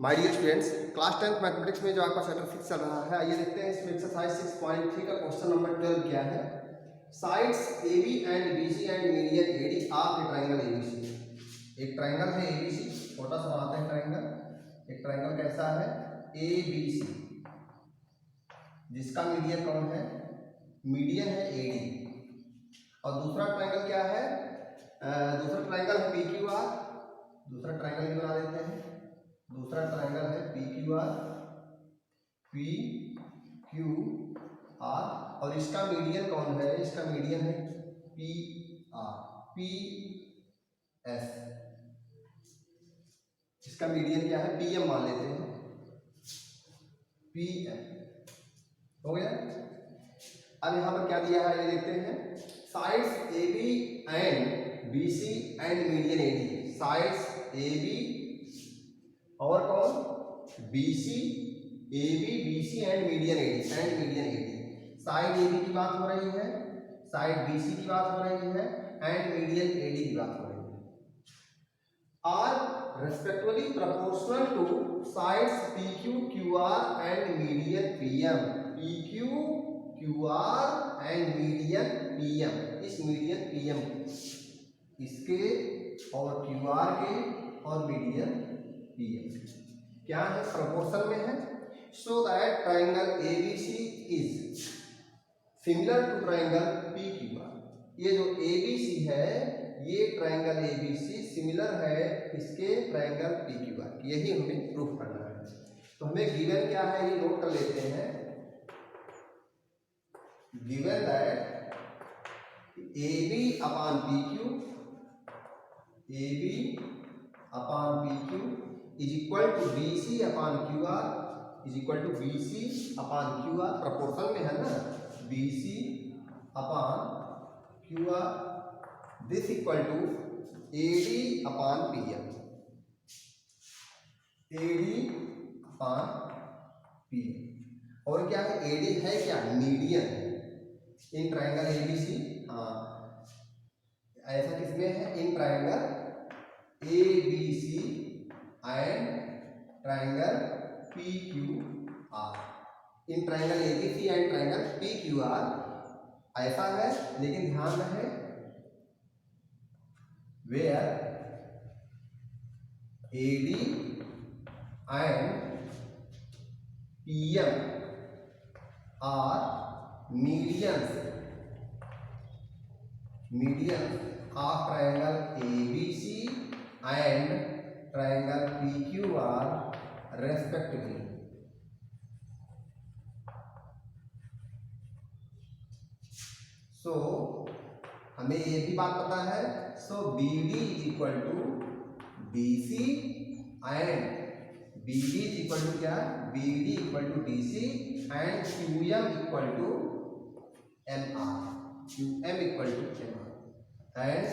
My dear students, class 10th mathematics में जो आपका चैप्टर 6 चल रहा है, आइए देखते हैं इसमें एक्सरसाइज 6.3 का क्वेश्चन नंबर 12 क्या है। Sides AB and BC and median AD of a triangle ABC। एक ट्रायंगल है ABC, छोटा सा बनाते हैं ट्रायंगल। एक ट्रायंगल कैसा है ABC, जिसका मीडियन कौन है, मीडियन है AD। और दूसरा ट्रायंगल क्या है, दूसरा ट्रायंगल है PQR। दूसरा ट्रायंगल भी बना देते हैं। दूसरा ट्रायंगल है PQR, और इसका मीडियन कौन है, इसका मीडियन है PS। इसका मीडियन क्या है, PM मान लेते हैं, PM हो गया। अब यहाँ पर क्या दिया है ये देखते हैं। Sides AB and BC and median AD। Sides AB और कौन, BC, AB, BC and median AD। Side AB की बात हो रही है, साइड BC की बात हो रही है एंड मीडियन AD की बात हो रही है। Are respectively proportional to sides PQ, QR and median PM। PQ, QR and median PM। इस मीडियन PM इसके और QR के और मीडियन PM क्या है, प्रोपोर्शन में है। So that triangle ABC is similar to triangle PQR। ये जो ABC है, ये ट्रायंगल ABC सिमिलर है इसके ट्रायंगल PQR, यही हमें प्रूफ करना है। तो हमें गिवन क्या है ये नोट कर लेते हैं। Given that AB upon PQ, AB upon PQ is equal to BC upon QR is equal to BC upon QR। Proportion में है ना, BC upon QR। This equal to AD upon PM, AD upon PM। और क्या है, AD है क्या, median है in triangle ABC। हाँ, ऐसा किसमें है, in triangle ABC and triangle PQR। In triangle ABC and triangle PQR ऐसा है, लेकिन ध्यान रहे where AD and PM are medians of triangle ABC and triangle PQR respectively. So हमें ये भी बात पता है, so BD is equal to BC and BD is equal to क्या, BD equal to DC and QM equal to MR। QM equal to MR and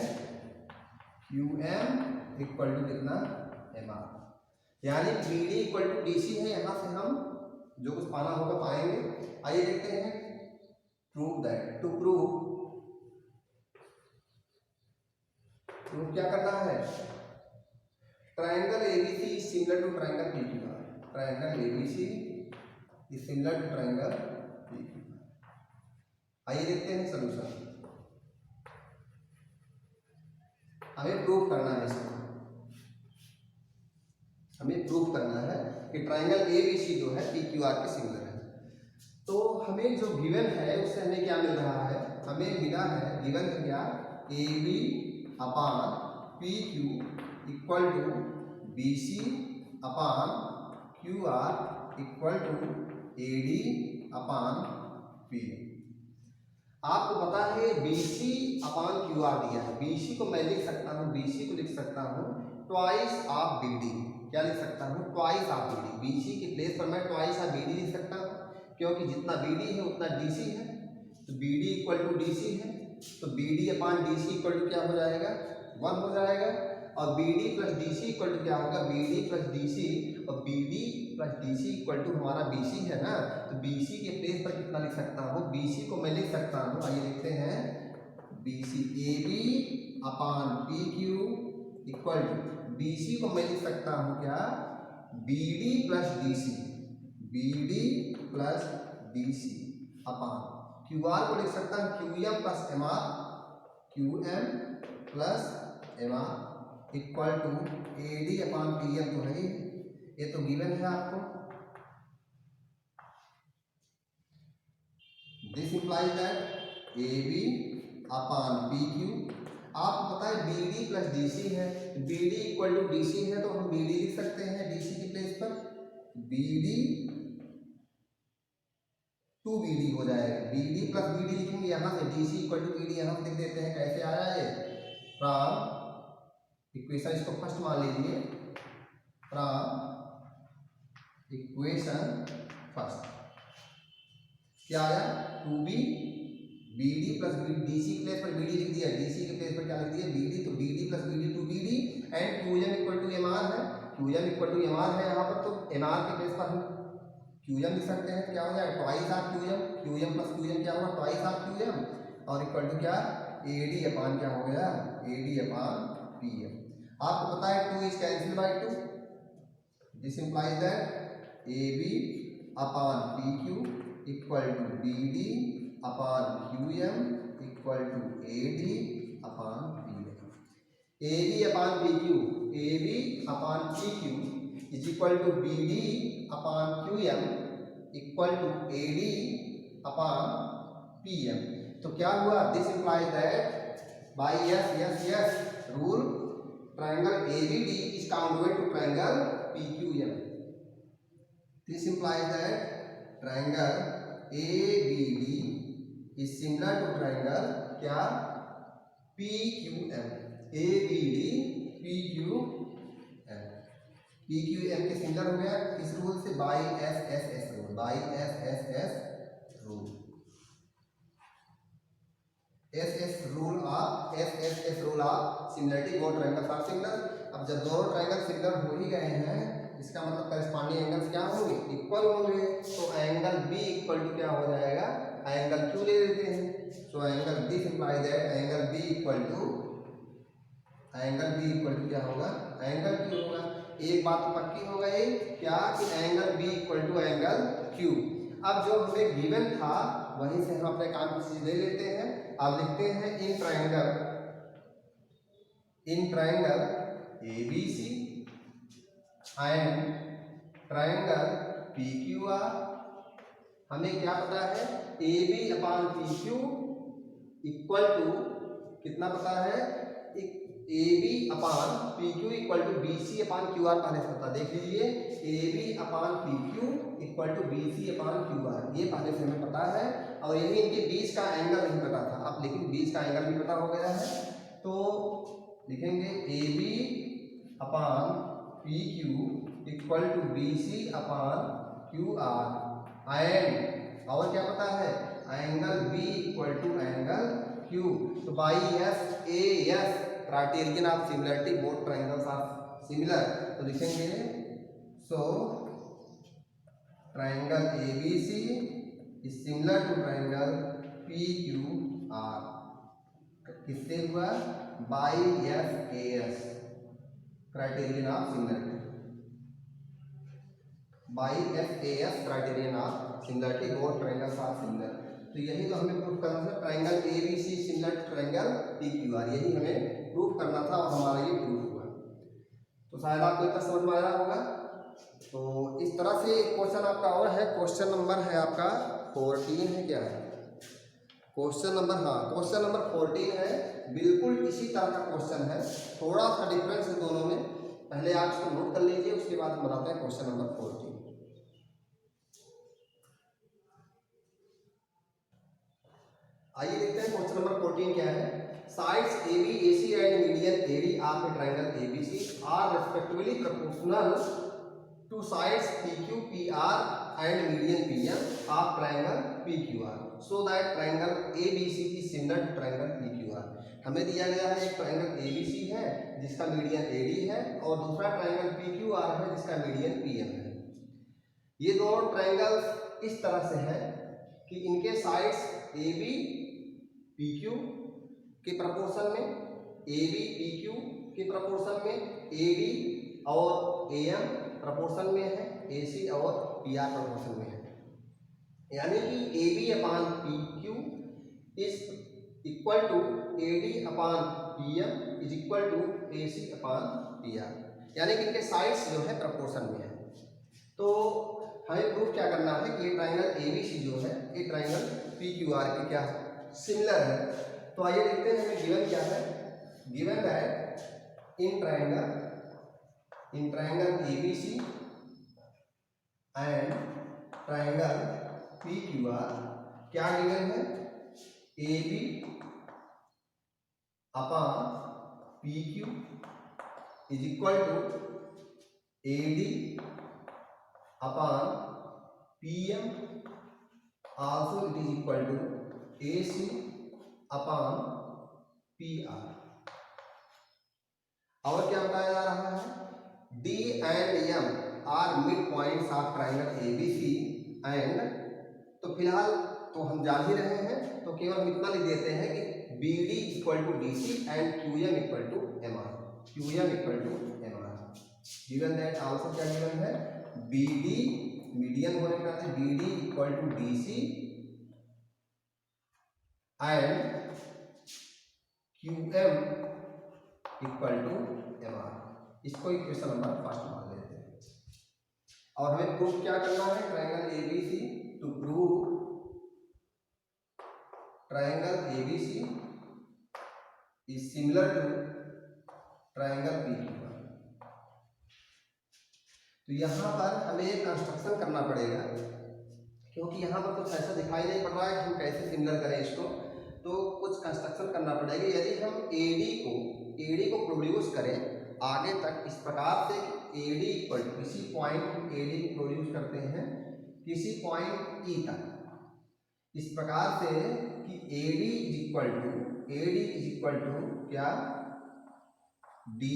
QM equal to कितना, MR। यानी BD equal to DC है। यहाँ से हम जो कुछ पाना होगा पाएंगे। आइए देखते हैं। प्रूव दैट, टू प्रूव क्या करना है, triangle ABC is similar to triangle PQR। Triangle ABC is similar to triangle PQR। आइए देखते हैं सॉल्यूशन। हमें प्रूव करना है इसको, हमें प्रूव करना है कि ट्रायंगल ABC जो है PQR के सिमिलर है। तो हमें जो गिवन है उससे हमें क्या मिल रहा है, हमें मिला है गिवन क्या, AB upon PQ equal to BC upon QR equal to AD upon PM। आपको पता है BC अपॉन QR दिया है। BC को मैं लिख सकता हूँ, BC को लिख सकता हूँ ट्वाइस ऑफ BD। क्या लिख सकता हूँ, ट्वाइस ऑफ BD। BC की प्लेस पर मैं ट्वाइस ऑफ BD लिख सकता हूँ, क्योंकि जितना BD है उतना DC है। तो BD इक्वल टू DC है, तो BD upon DC equal to क्या हो जाएगा, 1 हो जाएगा। और BD plus DC equal to क्या होगा, BD प्लस DC, और BD plus DC equal to हमारा BC है ना। तो BC के प्लेस पर कितना लिख सकता हूँ, BC को मैं लिख सकता हूँ, आइए लिखते हैं, BC AB upon PQ equal to, BC को मैं लिख सकता हूँ क्या, B D plus D C, B D plus D C upon Q R को लिख सकता हूँ Q M plus M R, Q M plus M R equal to A D upon P M. तो है ये तो गिवन है आपको। This implies that A B upon P Q. आपको पता है B D plus D C है, B D equal to D C है तो हम बी डी लिख सकते हैं डी सी की प्लेस पर, B D to B D हो जाएगा। B D plus B D लिखेंगे यहाँ से, D C equal to B D यहाँ से लिख देते हैं। कैसे आया ये? फ्रॉम इक्वेशन, इसको फर्स्ट मान लीजिए, फ्रॉम इक्वेशन फर्स्ट क्या आया? Two B B D plus B D, D C place पर बी डी लिख दिया, डी सी के प्लेस पर क्या लिख दिया? B D. तो B D plus B D to B D and Q M equal to M R है, Q M equal to M R है यहाँ पर, तो एम आर के प्लेस पर हम क्यू एम लिख सकते हैं। क्या हो जाएगा? Twice R Q M, Q M plus Q M क्या होगा? ट्वाइस आर क्यू एम और इक्वल टू क्या? ए डी अपान क्या हो गया? A D upon P M. आपको पता है 2 is cancel by 2, this implies that A B upon P Q equal to B D upon Q M equal to A D upon P M. A B upon P Q, A B upon P Q is equal to B D upon Q M equal to A D upon P M. तो क्या हुआ? This implies that by S S S rule triangle A B D is congruent to triangle P Q M. This implies that triangle A B D is similar to triangle क्या? P Q M. A B D P Q M, P Q M के similar हो गया इस rule से, by S S S rule, by S S S rule, S S rule of similarity both triangles are similar. अब जब दोनों triangle similar हो ही गए हैं, इसका मतलब करस्पॉन्डिंग एंगल्स क्या होंगे? इक्वल होंगे। तो एंगल बी इक्वल टू क्या हो जाएगा? एंगल क्यू ले लेते हैं। So angle this implies that angle B equal to क्या होगा? एंगल क्यू होगा। एक बात तो पक्की हो गई क्या? कि angle B equal to angle Q. अब जो हमें गिवन था वहीं से हम अपने काम की चीज ले लेते हैं। अब लिखते हैं in triangle A B C and triangle P Q R. हमें क्या पता है? A B upon P Q equal to कितना पता है? A B upon P Q equal to B C upon Q R पहले से पता। देख लीजिए, A B upon P Q equal to B C upon Q R, ये पहले से हमें पता है। और यही इनके बीच का एंगल नहीं पता था, अब लेकिन बीच का एंगल भी पता हो गया है। तो लिखेंगे A B upon P Q equal to B C upon Q R and और क्या पता है? Angle B equal to angle Q. तो by S A S criterion of similarity both triangles are similar. तो लिखेंगे so triangle A B C is similar to triangle P Q R. किससे हुआ? By S A S criterion of similarity, by S A S criterion of similarity both triangles are similar. तो यही तो हमें proof करना था, triangle A B C similar to triangle P Q R, यही हमें प्रूफ करना था और हमारा ये प्रूफ हुआ। तो शायद आपको इतना समझ में आया होगा। तो इस तरह से क्वेश्चन आपका और है, क्वेश्चन नंबर है आपका 14 है, क्या है क्वेश्चन नंबर? हाँ, क्वेश्चन नंबर 14 है, बिल्कुल इसी तरह का क्वेश्चन है, थोड़ा सा डिफरेंस है दोनों में। पहले आप इसको नोट कर लीजिए, उसके बाद हम बताते हैं क्वेश्चन नंबर 14। आइए देखते हैं क्वेश्चन नंबर 14 क्या है। Sides AB AC and median AD of a triangle ABC are respectively proportional to sides PQ PR and median PM of triangle PQR, so that triangle ABC is similar to triangle PQR। हमें दिया गया है एक triangle ABC है जिसका median AD है और दूसरा ट्रायंगल PQR है जिसका मीडियन PM है। ये दोनों ट्रायंगल्स इस तरह से है कि इनके साइड्स AB PQ के प्रपोर्शन में, AB PQ के प्रपोर्शन में, AD और AM प्रोपोर्शन में है, AC और PR प्रोपोर्शन में है। यानी कि AB upon PQ is equal to AD upon PM is equal to AC upon PR, यानी कि इनके साइड्स जो है प्रोपोर्शन में है। तो हमें प्रूफ क्या करना है कि ये ट्राइंगल ABC जो है ये ट्राइंगल PQR के क्या सिमिलर है। तो आइए देखते हैं हमें गिवन क्या है। Given that in triangle ABC and triangle PQR क्या गिवन है, AB upon PQ is equal to AD upon PM also it is equal to AC upon PR। और क्या बताया जा रहा है, D and M are mid points of triangle ABC and, तो फिलहाल तो हम जान ही रहे हैं, तो केवल हम इतना लिख देते हैं कि BD equal to DC and QM equal to MR, QM equal to MR। Given that also क्या गिवन है, BD मीडियन होने के नाते BD equal to DC and QM equal to MR। इसको इक्वेशन नंबर फर्स्ट मान लेते हैं। और हमें प्रूफ क्या करना है, triangle ABC to prove triangle ABC is similar to triangle PQR। तो यहाँ पर हमें एक कंस्ट्रक्शन करना पड़ेगा, क्योंकि यहाँ पर कुछ ऐसा दिखाई नहीं पड़ रहा है कि हम कैसे सिमिलर करें इसको। तो कुछ कंस्ट्रक्शन करना पड़ेगा। यदि हम AD को प्रोड्यूस करें आगे तक इस प्रकार से कि AD इक्वल टू किसी पॉइंट AD को प्रोड्यूस करते हैं किसी पॉइंट E तक, इस प्रकार से कि AD इज इक्वल टू क्या, DE,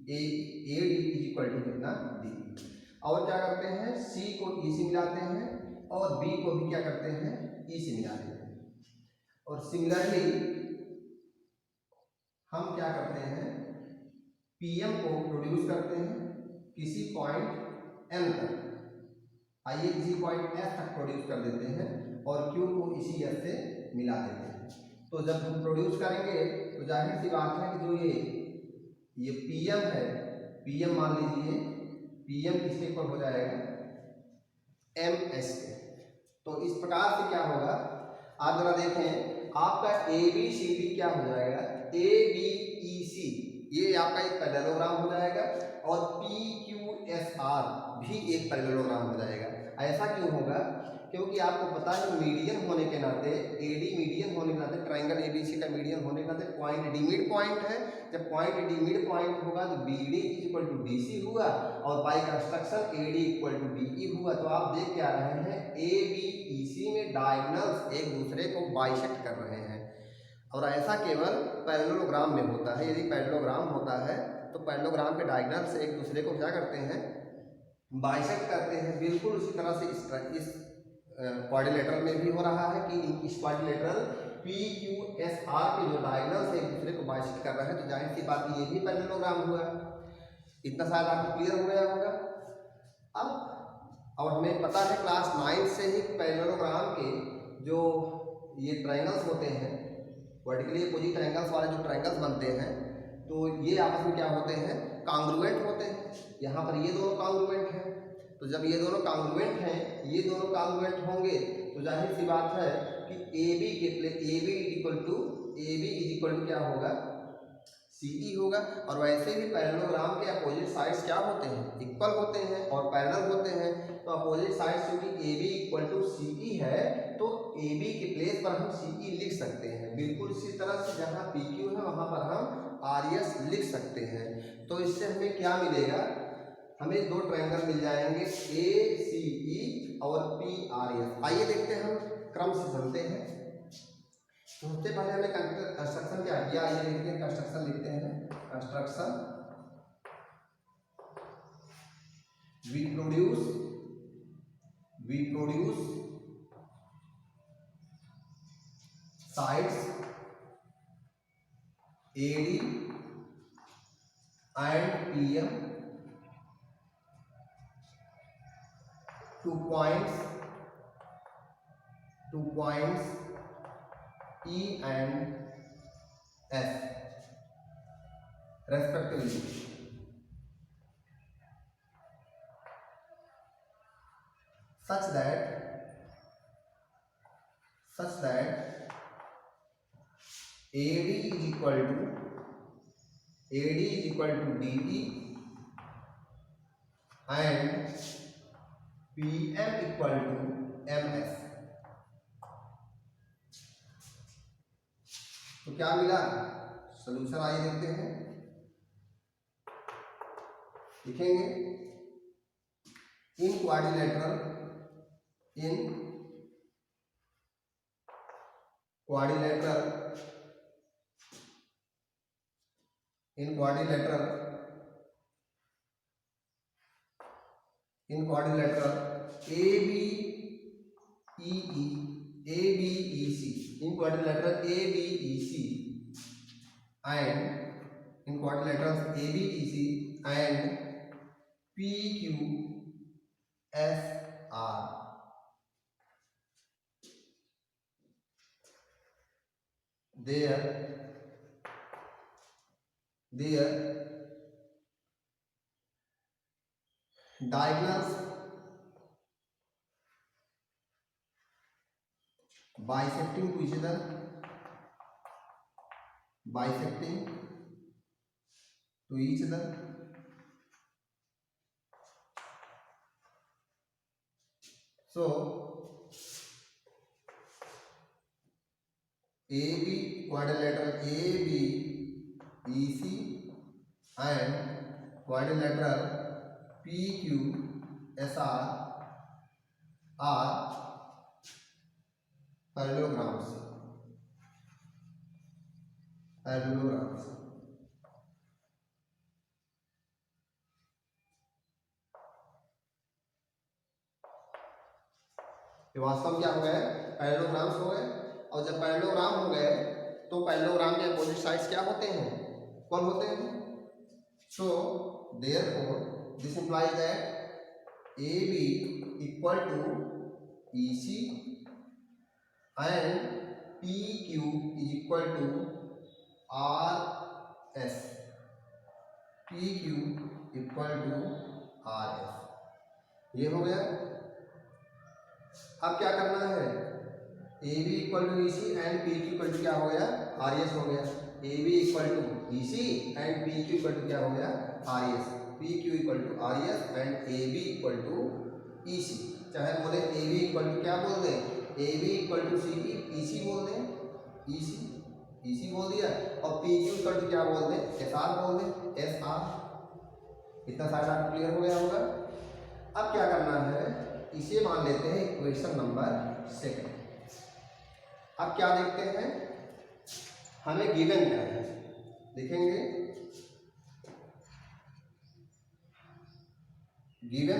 AD is equal to कितना, DE। और क्या करते हैं, C को E से मिलाते हैं और B को भी क्या करते हैं, E से मिला देते हैं। और सिमिलरली हम क्या करते हैं, PM को प्रोड्यूस करते हैं किसी पॉइंट M तक, आइए किसी पॉइंट S तक प्रोड्यूस कर देते हैं और Q को इसी S से मिला देते हैं। तो जब हम प्रोड्यूस करेंगे तो जाहिर सी बात है कि जो ये PM है, PM मान लीजिए PM किसके इक्वल हो जाएगा, MS के। तो इस प्रकार से क्या होगा, आप जरा देखें, आपका ABCD क्या हो जाएगा, ABEC, ये आपका एक पैरेललोग्राम हो जाएगा और PQSR भी एक पैरेललोग्राम हो जाएगा। ऐसा क्यों होगा, क्योंकि आपको पता है मीडियन होने के नाते, AD मीडियन होने के नाते, ट्राइंगल ABC का मीडियन होने के नाते पॉइंट D मिड पॉइंट है। जब पॉइंट D मिड पॉइंट होगा तो BD इक्वल टू DC हुआ और by construction AD equal to DE हुआ। तो आप देख क्या रहे हैं, ABEC में डायगोनल्स एक दूसरे को बाइसेक्ट कर रहे हैं। और ऐसा केवल पैरेललोग्राम में होता है। यदि पैरेललोग्राम होता है तो पैरेललोग्राम के डायगोनल्स एक दूसरे को क्या करते हैं, बाइसेक्ट करते हैं। बिल्कुल उसी तरह से इस क्वाड्रिलेटरल में भी हो रहा है कि इस क्वाड्रिलेटरल PQSR के जो डायगोनल्स एक दूसरे को बाइसेक्ट कर रहे हैं। तो जाहिर सी बात ये भी पैरेललोग्राम हुआ। इतना शायद आपको क्लियर हो गया होगा। अब और हमें पता है क्लास 9 से ही पैरेललोग्राम के जो ये ट्रायंगल्स होते हैं, वर्टिकली अपोजिट ट्रायंगल्स वाले जो ट्रायंगल्स बनते हैं, तो ये आपस में क्या होते हैं, कांग्रुएंट होते हैं। यहाँ पर ये दोनों कांग्रुएंट हैं। तो जब ये दोनों कांग्रुएंट हैं, ये दोनों कांग्रुएंट होंगे तो जाहिर सी बात है कि AB इज इक्वल टू क्या होगा, CE होगा। और वैसे भी पैरेललोग्राम के अपोजिट साइड्स क्या होते हैं, इक्वल होते हैं और पैरेलल होते हैं। तो अपोजिट साइड्स क्योंकि AB इक्वल टू CE है तो AB के प्लेस पर हम CE लिख सकते हैं। बिल्कुल इसी तरह से जहाँ PQ है वहाँ पर हम RS लिख सकते हैं। तो इससे हमें क्या मिलेगा, हमें दो ट्रायंगल मिल जाएंगे ACE और PRS। आइए देखते हैं, हम क्रम से चलते हैं। तो सबसे पहले हमने कंस्ट्रक्शन क्या किया, आइए देखते हैं। कंस्ट्रक्शन लिखते हैं, construction we produce sides AD and PM 2 points E and F respectively, such that AD is equal to DE and PM equal to MS। तो क्या मिला? सोल्यूशन आइए देखते हैं, लिखेंगे इन quadrilateral ABEC and PQSR, their diagonals bisecting to each other, so AB quadrilateral ABEC and quadrilateral PQSR are parallelograms। ये वास्तव में क्या हो गए? पैरेललोग्राम्स हो गए। और जब पैरेललोग्राम हो गए तो पैरेललोग्राम के अपोजिट साइड्स क्या होते हैं? कौन होते हैं? So therefore this implies that AB equal to EC and PQ is equal to RS। PQ equal to RS, ये हो गया। अब क्या करना है? AB equal to EC and PQ equal to क्या हो गया? RS हो गया। AB equal to EC and PQ equal to क्या हो गया? RS। PQ equal to RS and AB equal to EC। चाहे बोले AB इक्वल टू क्या बोल दें? AB equal to CE, EC बोल दें, EC बोल दिया। और PQ इक्वल टू क्या बोल दें? SR बोल दें, SR। इतना सारा क्लियर हो गया होगा। अब क्या करना है? इसे मान लेते हैं इक्वेशन नंबर 2। अब क्या देखते हैं? हमें गिवन क्या है, देखेंगे। Given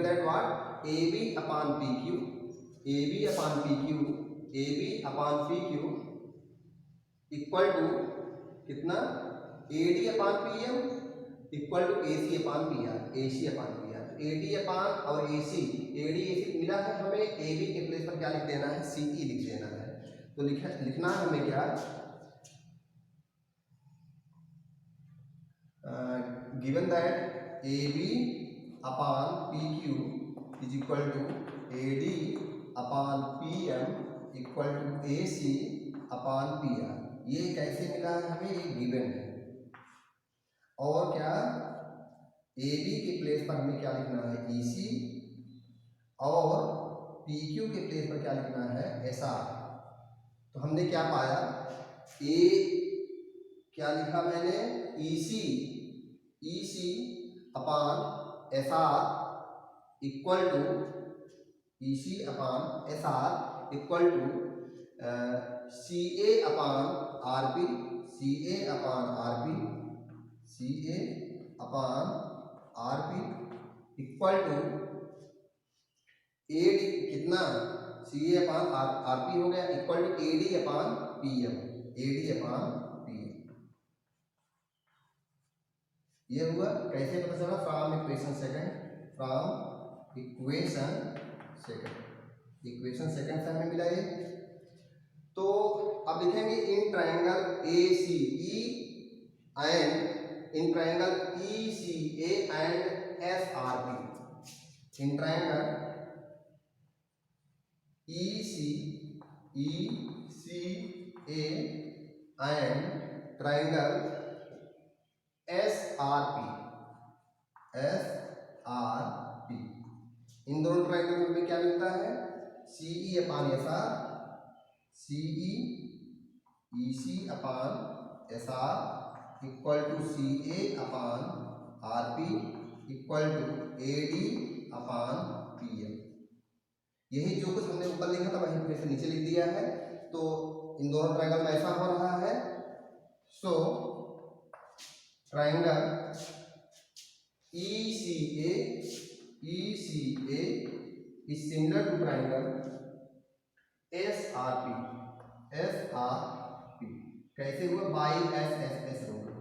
that what? AB upon PQ equal to कितना? AD upon PM equal to AC upon PR। AD upon और AC मिला है हमें। AB के प्लेस पर क्या लिख देना है? CE लिख देना है। तो लिखना है हमें क्या? Given that AB upon PQ is equal to AD upon PM equal to AC upon PR। ये कैसे मिला है हमें? ये गिवन है। और क्या? AB के प्लेस पर हमें क्या लिखना है? EC और PQ के प्लेस पर क्या लिखना है? SR। तो हमने क्या पाया? क्या लिखा मैंने? EC upon SR equal to CA upon RP equal to AD कितना? CA अपॉन RP हो गया equal to AD upon PM। ये हुआ। कैसे पता चला? From equation 2, from equation second से हमें मिला ये। तो अब लिखेंगे in triangle A C E and in triangle E C A and S R P. In triangle E C A and triangle S R P. इन दोनों ट्रायंगल में क्या मिलता है? C E upon S R, C E C upon S R equal to C A upon R P equal to A D upon P M. यही जो कुछ हमने ऊपर लिखा था वही फिर से नीचे लिख दिया है। तो इन दोनों ट्रायंगल में ऐसा हो रहा है। So triangle E C A is similar to triangle SRP। कैसे हुआ? बाई एस होगा।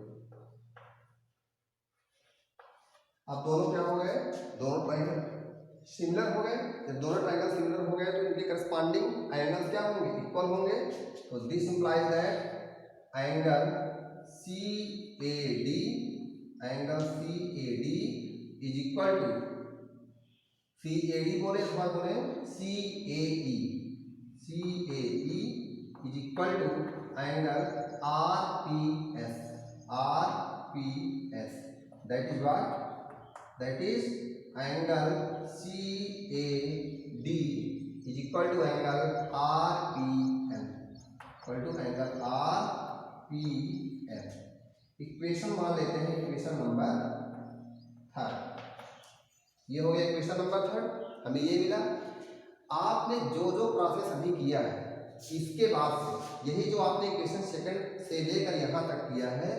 अब दोनों क्या हो गए? दोनों ट्रायंगल सिमिलर हो गए। जब दोनों ट्रायंगल सिमिलर हो गए तो इनके करस्पॉन्डिंग एंगल्स क्या होंगे? इक्वल होंगे। तो this implies that angle CAD is equal to CAD बोले अथवा बोले CAE is equal to angle RPS। That is what? That is angle CAD is equal to angle RPM equation मान लेते हैं इक्वेशन नंबर 3। ये हो गया इक्वेशन नंबर 3। हमें ये मिला। आपने जो जो प्रोसेस अभी किया है इसके बाद से यही जो आपने इक्वेशन सेकंड से लेकर यहाँ तक किया है,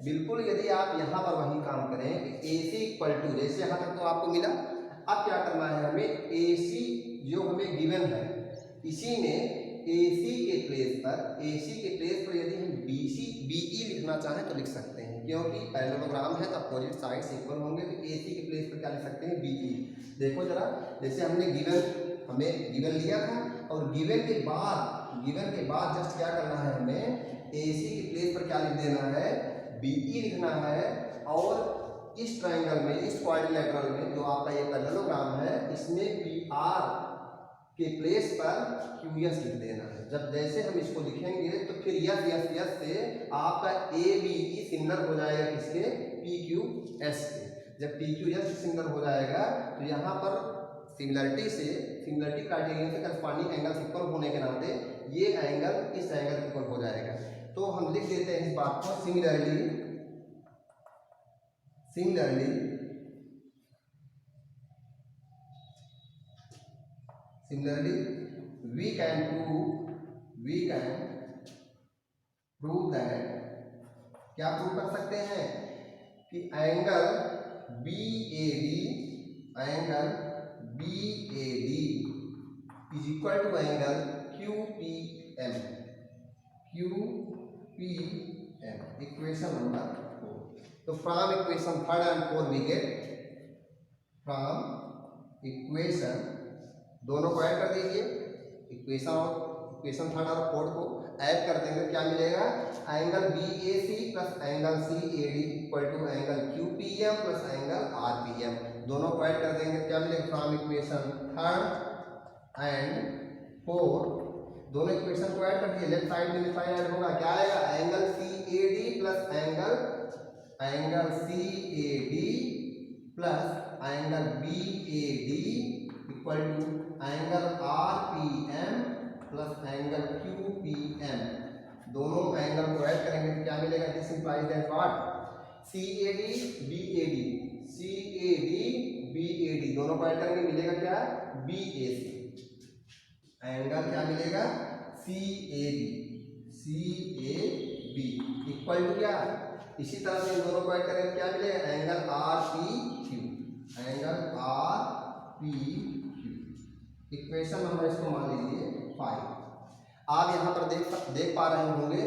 बिल्कुल यदि आप यहाँ पर वही काम करें AC इक्वल टू, जैसे यहाँ तक तो आपको मिला। अब क्या करना है हमें? AC जो हमें गिवन है इसी में AC के प्लेस पर यदि हम BE लिखना चाहें तो लिख सकते हैं, क्योंकि पैरेललोग्राम है तो अपोजिट साइड्स इक्वल होंगे। तो AC के प्लेस पर क्या लिख सकते हैं? BE। देखो जरा, जैसे हमने गिवन लिया था और गिवन के बाद जस्ट क्या करना है हमें? AC के प्लेस पर क्या लिख देना है? BE लिखना है। और इस ट्रायंगल में, इस क्वाड्रिलेटरल में जो आपका ये पैरेललोग्राम है, इसमें PR के प्लेस पर QS लिख देना है। जब जैसे हम इसको लिखेंगे तो फिर यस से आपका ABE सिमिलर हो जाएगा किसके? PQS के। जब PQS सिमिलर हो जाएगा तो यहाँ पर सिमिलरिटी क्राइटेरियन से करस्पॉन्डिंग एंगल इक्वल होने के नाते ये एंगल इस एंगल इक्वल हो जाएगा। तो हम लिख देते हैं इस बात को similarly we can prove that, क्या प्रूव कर सकते हैं? कि angle BAD is equal to angle QPM। Equation number 4। तो from equation 3 and 4 we get, from equation दोनों को ऐड कर दीजिए, इक्वेशन 3 और 4 को ऐड कर देंगे। क्या मिलेगा? Angle BAC plus angle CAD equal to angle QPM plus angle RPM। दोनों को ऐड कर देंगे, क्या मिलेगा? फ्रॉम इक्वेशन 3 एंड 4 दोनों इक्वेशन को ऐड कर दिए। लेफ्ट साइड में साइन ऐड होगा, क्या आएगा? Angle CAD plus angle BAD equal to angle RPM plus angle QPM। दोनों एंगल को ऐड करेंगे तो क्या मिलेगा? This implies that what? CAD BAD दोनों को ऐड करेंगे मिलेगा क्या? BAC। एंगल क्या मिलेगा? CAB इक्वल टू क्या? इसी तरह से इन दोनों को ऐड करेंगे क्या मिलेगा? Angle RPQ। इक्वेशन नंबर इसको मान लीजिए 5। आप यहाँ पर देख पा रहे होंगे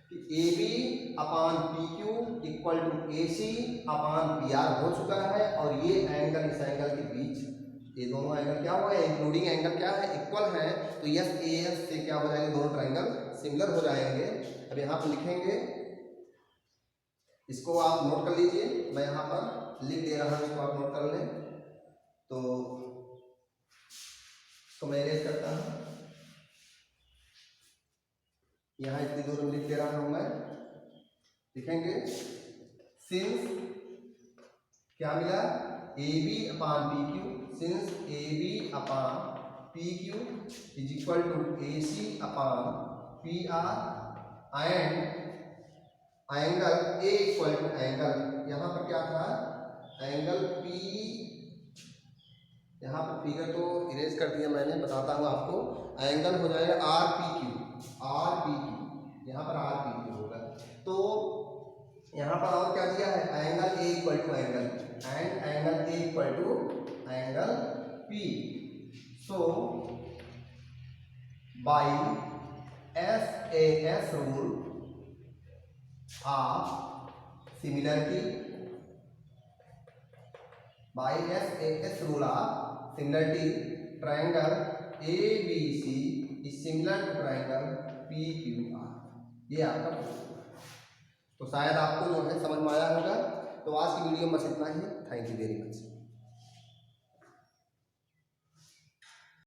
कि A B upon P Q equal to A C upon P R हो चुका है, और ये एंगल इस एंगल के बीच, ये दोनों एंगल क्या हुआ है, इंक्लूडिंग एंगल क्या है, इक्वल है। तो यस ए एस से क्या हो जाएंगे, दोनों ट्रायंगल सिमिलर हो जाएंगे। अब यहाँ पर लिखेंगे, इसको आप नोट कर लीजिए, मैं यहाँ पर लिख दे रहा हूँ, इसको आप नोट कर लें। तो मैं इरेज करता हूँ, यहाँ इतनी दूर में लिख दे रहा हूँ मैं। लिखेंगे सिंस क्या मिला, A B upon P Q, since A B upon P Q is equal to A C upon P R and angle A equal to angle, यहाँ पर क्या था, एंगल पी, यहाँ पर फिगर तो इरेज कर दिया मैंने, बताता हूँ आपको। एंगल हो जाएगा R P Q, R P Q, यहाँ पर आर पी क्यू होगा। तो यहाँ पर और क्या दिया है, angle A equal to angle, and angle A equal to angle P. So by S A S rule of similarity, by S A S rule of similarity, triangle A B C is similar to triangle P Q R. ये आपका, तो शायद आपको जो है समझ में आया होगा। तो आज की वीडियो में बस इतना ही। Thank you very much.